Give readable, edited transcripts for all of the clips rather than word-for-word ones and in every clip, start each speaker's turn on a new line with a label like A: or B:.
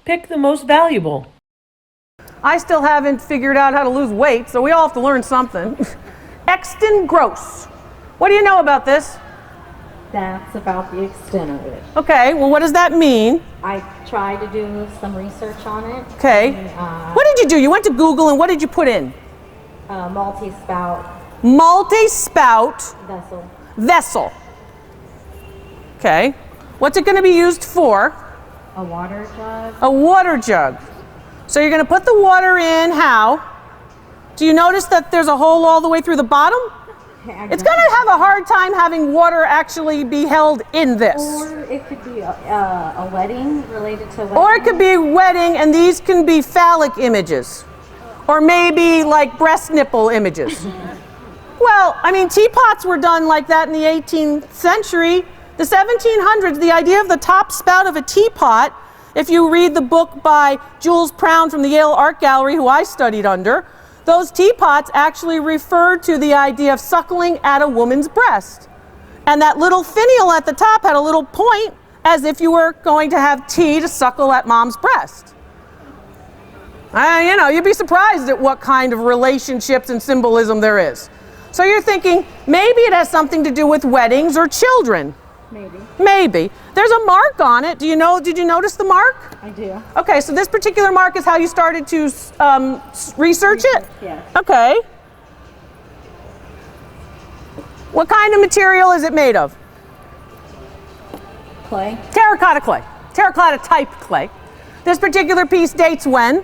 A: Pick the most valuable.
B: I still haven't figured out how to lose weight, so we all have to learn something. Extant gross. What do you know about this?
C: That's about the extent of it.
B: Okay, well, what does that mean?
C: I tried to do some research on it.
B: Okay.
C: And,
B: what did you do? You went to Google and what did you put in?
C: Multi-spout
B: Multi-spout
C: vessel.
B: vessel. Okay. What's it going to be used for?
C: A water jug.
B: A water jug. So you're going to put the water in how? Do you notice that there's a hole all the way through the bottom? It's going to have a hard time having water actually be held in this.
C: Or it could be a wedding related to wedding.
B: Or it could be wedding, and these can be phallic images. Or maybe like breast nipple images. Well, I mean, teapots were done like that in the 18th century. The 1700s, the idea of the top spout of a teapot, if you read the book by Jules Prown from the Yale Art Gallery, who I studied under, those teapots actually referred to the idea of suckling at a woman's breast. And that little finial at the top had a little point as if you were going to have tea to suckle at mom's breast. You know, you'd be surprised at what kind of relationships and symbolism there is. So you're thinking, maybe it has something to do with weddings or children.
C: Maybe.
B: Maybe. There's a mark on it. Did you notice the mark?
C: I do.
B: Okay, so this particular mark is how you started to research it?
C: Yes.
B: Okay. What kind of material is it made of?
C: Clay.
B: Terracotta clay. Terracotta type clay. This particular piece dates when?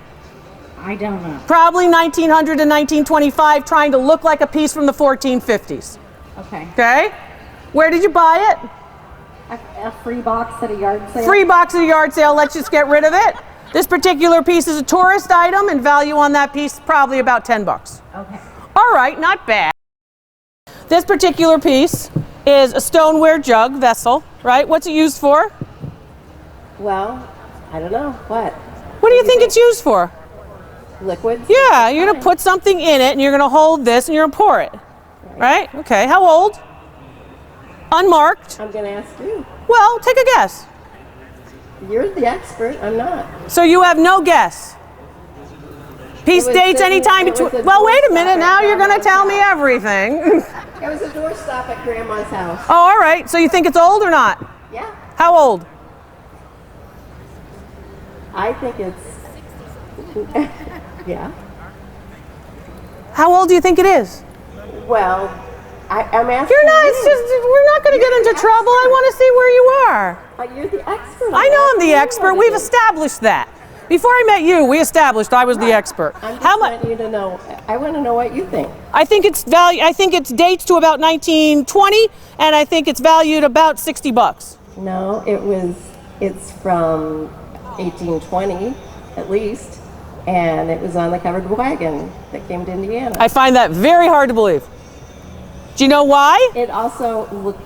C: I don't know.
B: Probably 1900 to 1925, trying to look like a piece from the 1450s.
C: Okay.
B: Okay? Where did you buy it?
C: A free box at a yard sale.
B: Free box at a yard sale. Let's just get rid of it. This particular piece is a tourist item, and value on that piece probably about 10 bucks.
C: Okay.
B: All right, not bad. This particular piece is a stoneware jug vessel, right? What's it used for?
D: Well, I don't know.
B: What do you think it's used for?
D: Liquids?
B: Yeah, you're going to put something in it, and you're going to hold this, and you're going to pour it. Right? Okay. How old? Unmarked.
D: I'm going to ask you.
B: Well, take a guess.
D: You're the expert. I'm not.
B: So you have no guess. Piece dates anytime between. Well, wait a minute. Now you're going to tell me everything.
D: It was a doorstop at Grandma's house.
B: Oh, all right. So you think it's old or not?
D: Yeah.
B: How old?
D: I think it's. Yeah.
B: How old do you think it is?
D: Well, I'm asking.
B: You're not. It's just we're not going to get into trouble. I want to see where you are.
D: You're the expert.
B: I know I'm the expert. We've established that. Before I met you, we established I was the expert.
D: I'm just wanting you to know. I want to know what you think.
B: I think it's value. I think it's dates to about 1920, and I think it's valued about 60 bucks.
D: No, it's from 1820 at least, and it was on the covered wagon that came to Indiana.
B: I find that very hard to believe. Do you know why?
D: It also looked.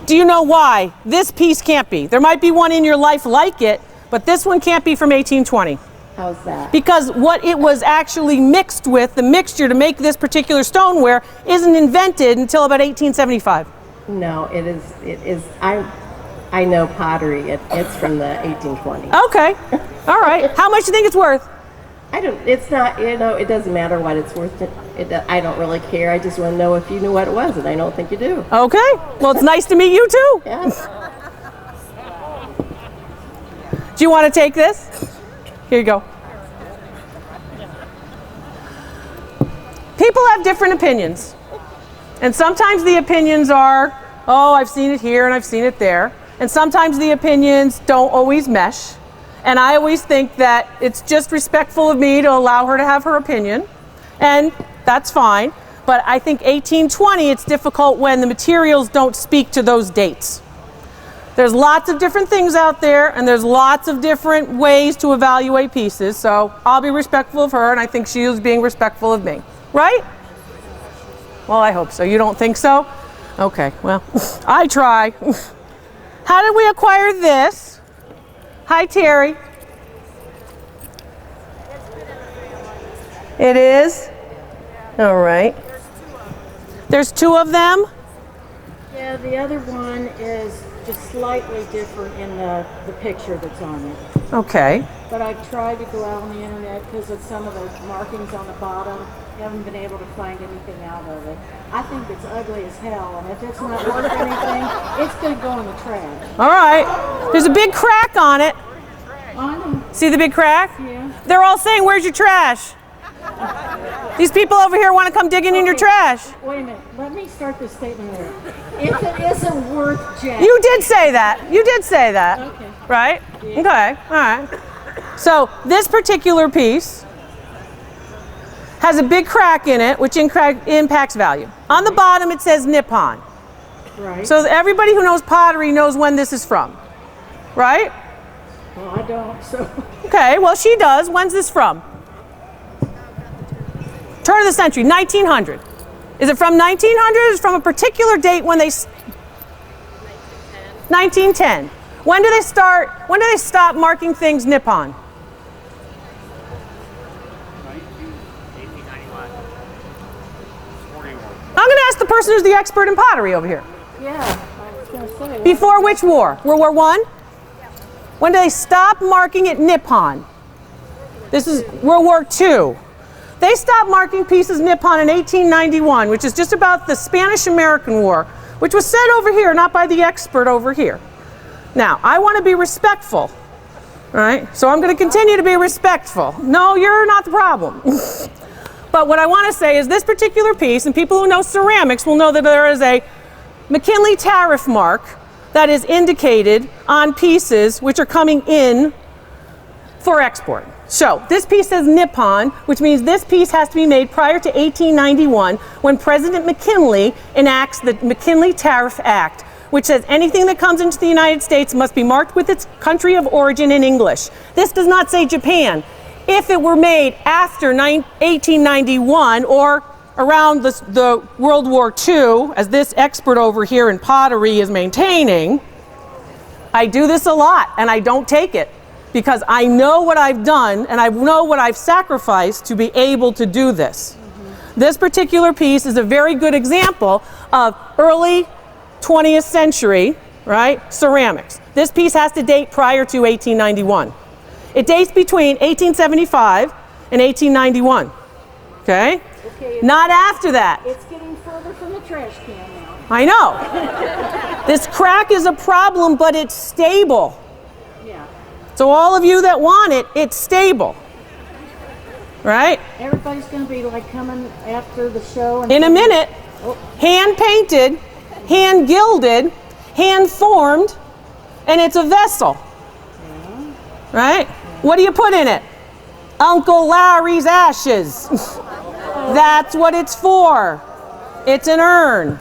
B: Do you know why? This piece can't be. There might be one in your life like it, but this one can't be from 1820.
D: How's that?
B: Because what it was actually mixed with, the mixture to make this particular stoneware, isn't invented until about 1875.
D: No, it is. I know pottery. It's from the 1820s.
B: Okay. All right. How much do you think it's worth?
D: It's not, it doesn't matter what it's worth. I don't really care. I just want to know if you knew what it was, and I don't think you do.
B: Okay. Well, it's nice to meet you too.
D: Yes.
B: Do you want to take this? Here you go. People have different opinions. And sometimes the opinions are, oh, I've seen it here and I've seen it there. And sometimes the opinions don't always mesh. And I always think that it's just respectful of me to allow her to have her opinion. And that's fine. But I think 1820, it's difficult when the materials don't speak to those dates. There's lots of different things out there, and there's lots of different ways to evaluate pieces. So I'll be respectful of her, and I think she is being respectful of me. Right? Well, I hope so. You don't think so? Okay, well, I try. How did we acquire this? Hi, Terry. It is? All right. There's two of them?
C: Yeah, the other one is
A: just slightly different in the picture that's on it.
B: Okay.
A: But I've tried to go out on the internet because of some of the markings on the bottom. Haven't been able to find anything out of it. I think it's ugly as hell, and if it's not worth anything, it's going to go in the trash.
B: All right. There's a big crack on it.
A: On them,
B: See the big crack?
A: yeah.
B: They're all saying, where's your trash? These people over here want to come digging in your trash.
A: Wait a minute. Let me start this statement over. If it isn't worth jack.
B: You did say that. You did say that.
A: Okay.
B: Right?
A: Yeah.
B: Okay. All right. So this particular piece has a big crack in it, which impacts value. On the bottom, it says Nippon.
A: Right.
B: So everybody who knows pottery knows when this is from. Right?
A: Well, I don't, so.
B: Okay, well, she does. When's this from? Turn of the century, 1900. Is it from 1900 or is it from a particular date when they... 1910. When do they stop marking things Nippon?
E: 1891.
B: I'm going to ask the person who's the expert in pottery over here.
A: Yeah, I was going to say.
B: Before which war? World War I? When do they stop marking it Nippon? This is World War II. They stopped marking pieces Nippon in 1891, which is just about the Spanish-American War, which was said over here, not by the expert over here. Now, I want to be respectful, right? So I'm going to continue to be respectful. No, you're not the problem. But what I want to say is this particular piece, and people who know ceramics will know that there is a McKinley tariff mark that is indicated on pieces which are coming in for export. So this piece says Nippon, which means this piece has to be made prior to 1891 when President McKinley enacts the McKinley Tariff Act, which says anything that comes into the United States must be marked with its country of origin in English. This does not say Japan. If it were made after 1891 or around the World War II, as this expert over here in pottery is maintaining, I do this a lot and I don't take it because I know what I've done and I know what I've sacrificed to be able to do this. This particular piece is a very good example of early 20th century, right, ceramics. This piece has to date prior to 1891. It dates between 1875 and 1891, okay? Not after that.
A: It's getting further from the trash can now.
B: I know. This crack is a problem, but it's stable.
A: Yeah.
B: So all of you that want it, it's stable, right?
A: Everybody's going to be like coming after the show. And
B: In a minute, hand painted, hand gilded, hand formed, and it's a vessel, right? What do you put in it? Uncle Larry's ashes. That's what it's for. It's an urn.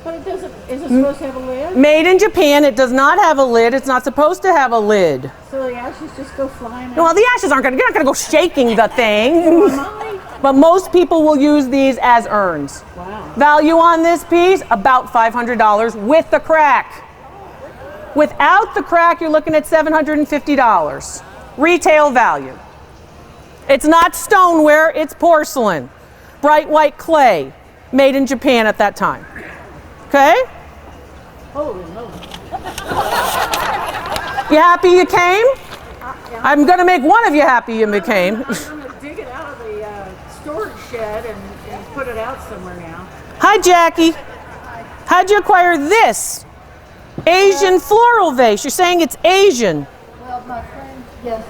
A: But it doesn't, is it supposed to have a lid?
B: Made in Japan, it does not have a lid. It's not supposed to have a lid.
A: So the ashes just go flying out?
B: Well, the ashes aren't going to, you're not going to go shaking the thing.
A: Mine?
B: But most people will use these as urns.
A: Wow.
B: Value on this piece, about $500 with the crack. Without the crack, you're looking at $750. Retail value. It's not stoneware, it's porcelain. Bright white clay, made in Japan at that time. Okay?
A: Holy moly.
B: You happy you came? I'm going to make one of you happy you came.
A: I'm going to dig it out of the storage shed and put it out somewhere now.
B: Hi, Jackie. How'd you acquire this? Asian floral vase. You're saying it's Asian.
F: Well, my friend, yes,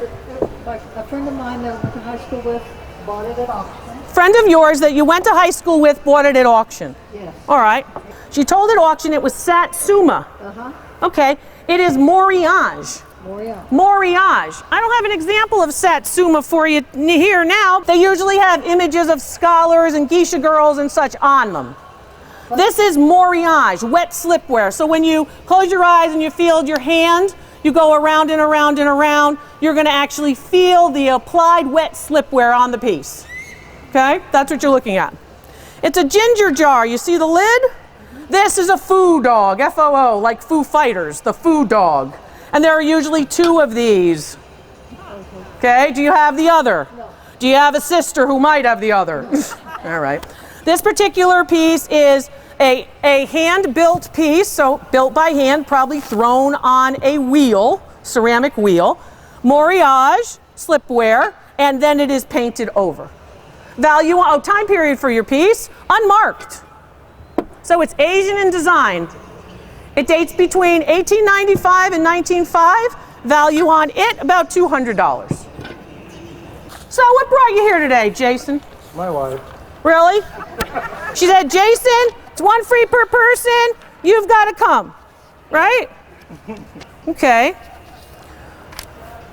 F: a friend of mine that I went to high school with bought it at auction.
B: Friend of yours that you went to high school with bought it at auction.
F: Yes.
B: All right. She told at auction it was Satsuma.
F: Uh-huh.
B: Okay. It is Moriage.
F: Moriage.
B: Moriage. I don't have an example of Satsuma for you here now. They usually have images of scholars and geisha girls and such on them. This is Moriage, wet slipware. So when you close your eyes and you feel your hand, you go around and around and around, you're going to actually feel the applied wet slipware on the piece. Okay? That's what you're looking at. It's a ginger jar. You see the lid? This is a foo dog, F-O-O, like Foo Fighters, the foo dog. And there are usually two of these. Okay? Do you have the other? No. Do you have a sister who might have the other? All right. This particular piece is a hand-built piece, so built by hand, probably thrown on a wheel, ceramic wheel, moriage, slipware, and then it is painted over. Value, time period for your piece, unmarked. So it's Asian in design. It dates between 1895 and 1905. Value on it, about $200. So what brought you here today, Jason?
E: My wife.
B: Really? She said, Jason, it's one free per person. You've got to come. Right? Okay.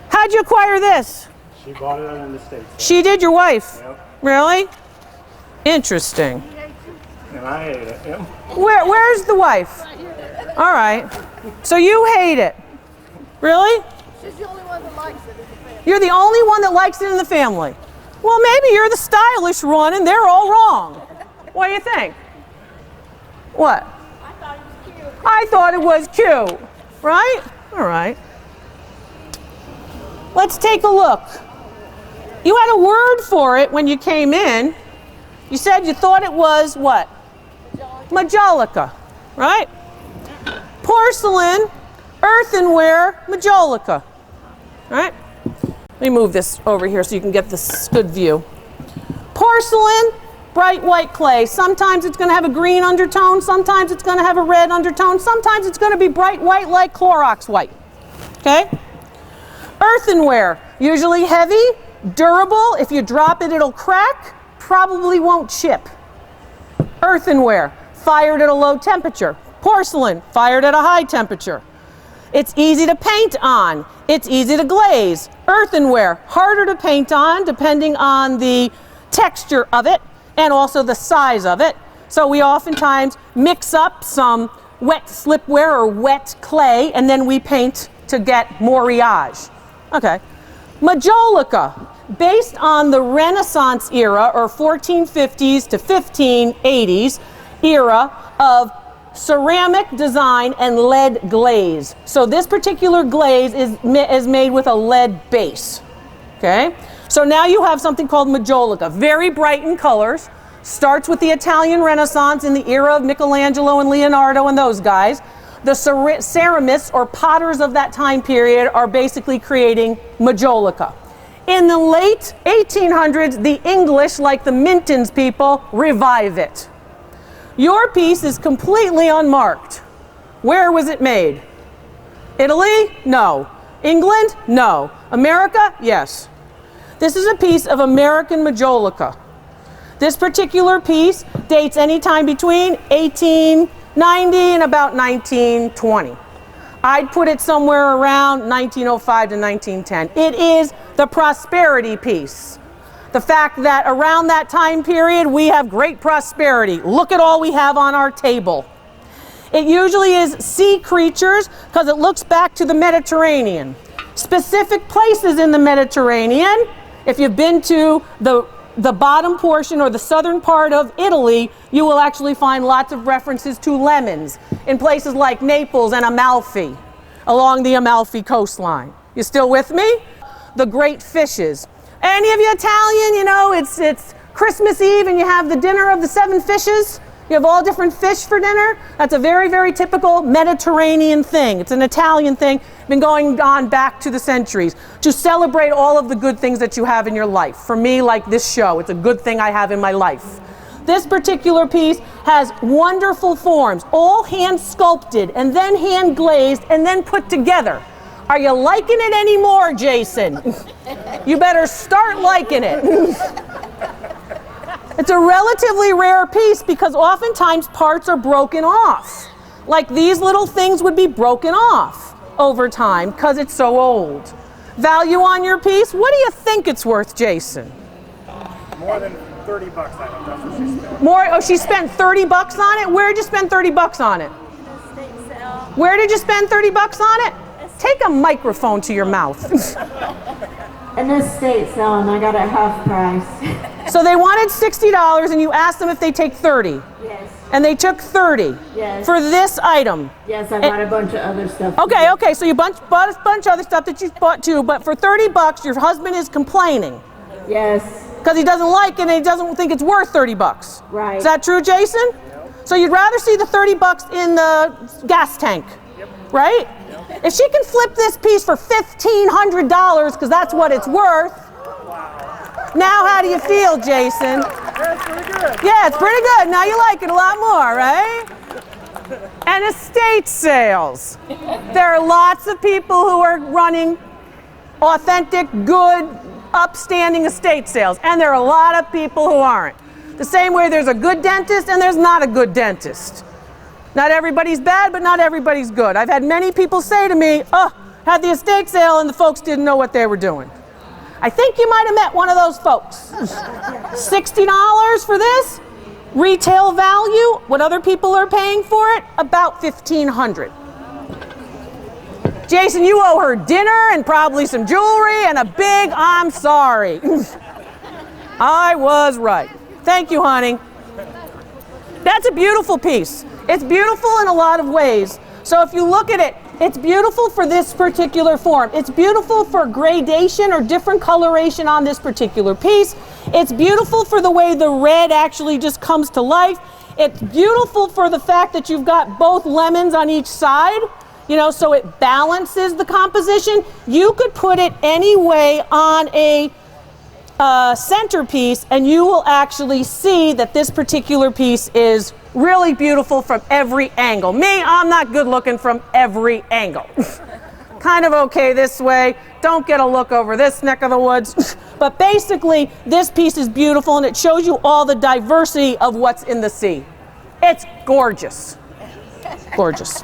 B: How'd you acquire this?
E: She bought it in the States.
B: She did, your wife?
E: Yep.
B: Really? Interesting.
E: And I hate it. Yep.
B: Where's the wife? All right. So you hate it. Really?
F: She's the only one that likes it in the family.
B: You're the only one that likes it in the family. Well, maybe you're the stylish one and they're all wrong. What do you think? What? I thought it was cute. Right? All right. Let's take a look. You had a word for it when you came in. You said you thought it was what? Majolica, right? Porcelain, earthenware, Majolica, right? Let me move this over here so you can get this good view. Porcelain, bright white clay. Sometimes it's going to have a green undertone, sometimes it's going to have a red undertone, sometimes it's going to be bright white like Clorox white, okay? Earthenware, usually heavy, durable. If you drop it, it'll crack, probably won't chip. Earthenware, fired at a low temperature. Porcelain, fired at a high temperature. It's easy to paint on. It's easy to glaze. Earthenware, harder to paint on depending on the texture of it and also the size of it. So we oftentimes mix up some wet slipware or wet clay and then we paint to get moriage. Okay. Majolica, based on the Renaissance era or 1450s to 1580s era of ceramic design and lead glaze. So this particular glaze is made with a lead base. Okay? So now you have something called Majolica, very bright in colors, starts with the Italian Renaissance in the era of Michelangelo and Leonardo and those guys. The ceramists or potters of that time period are basically creating Majolica. In the late 1800s, the English, like the Minton's people, revive it. Your piece is completely unmarked. Where was it made? Italy? No. England? No. America? Yes. This is a piece of American Majolica. This particular piece dates anytime between 1890 and about 1920. I'd put it somewhere around 1905 to 1910. It is the prosperity piece. The fact that around that time period we have great prosperity. Look at all we have on our table. It usually is sea creatures because it looks back to the Mediterranean. Specific places in the Mediterranean, if you've been to the bottom portion or the southern part of Italy, you will actually find lots of references to lemons in places like Naples and Amalfi, along the Amalfi coastline. You still with me? The great fishes. Any of you Italian, you know, it's Christmas Eve and you have the dinner of the 7 fishes. You have all different fish for dinner. That's a very, very typical Mediterranean thing. It's an Italian thing, been going on back to the centuries, to celebrate all of the good things that you have in your life. For me, like this show, it's a good thing I have in my life. This particular piece has wonderful forms, all hand sculpted and then hand glazed and then put together. Are you liking it anymore, Jason? You better start liking it. It's a relatively rare piece because oftentimes parts are broken off. Like these little things would be broken off over time because it's so old. Value on your piece? What do you think it's worth, Jason?
E: More than $30, I think that's what she spent.
B: More? Oh, she spent $30 on it? Where did you spend $30 on it? Where did you spend $30 on it? Take a microphone to your mouth.
C: An estate sale, and I got it half price.
B: So they wanted $60 and you asked them if they take 30.
C: Yes.
B: And they took 30
C: Yes.
B: for this item.
C: Yes, I bought a bunch of other stuff.
B: Okay, so you bought a bunch of other stuff that you bought too, but for $30 your husband is complaining.
C: Yes.
B: Because he doesn't like it and he doesn't think it's worth $30.
C: Right.
B: Is that true, Jason? So you'd rather see the 30 bucks in the gas tank, right? If she can flip this piece for $1,500, because that's what it's worth, now how do you feel, Jason?
E: That's pretty good.
B: Yeah, it's pretty good. Now you like it a lot more, right? And estate sales. There are lots of people who are running authentic, good, upstanding estate sales. And there are a lot of people who aren't. The same way there's a good dentist and there's not a good dentist. Not everybody's bad, but not everybody's good. I've had many people say to me, oh, had the estate sale and the folks didn't know what they were doing. I think you might have met one of those folks. $60 for this? Retail value, what other people are paying for it, about $1,500. Jason, you owe her dinner and probably some jewelry and a big I'm sorry. I was right. Thank you, honey. That's a beautiful piece. It's beautiful in a lot of ways. So if you look at it, it's beautiful for this particular form. It's beautiful for gradation or different coloration on this particular piece. It's beautiful for the way the red actually just comes to life. It's beautiful for the fact that you've got both lemons on each side, so it balances the composition. You could put it any way on a centerpiece and you will actually see that this particular piece is really beautiful from every angle. Me, I'm not good looking from every angle. Kind of okay this way, don't get a look over this neck of the woods. But basically, this piece is beautiful and it shows you all the diversity of what's in the sea. It's gorgeous. Gorgeous.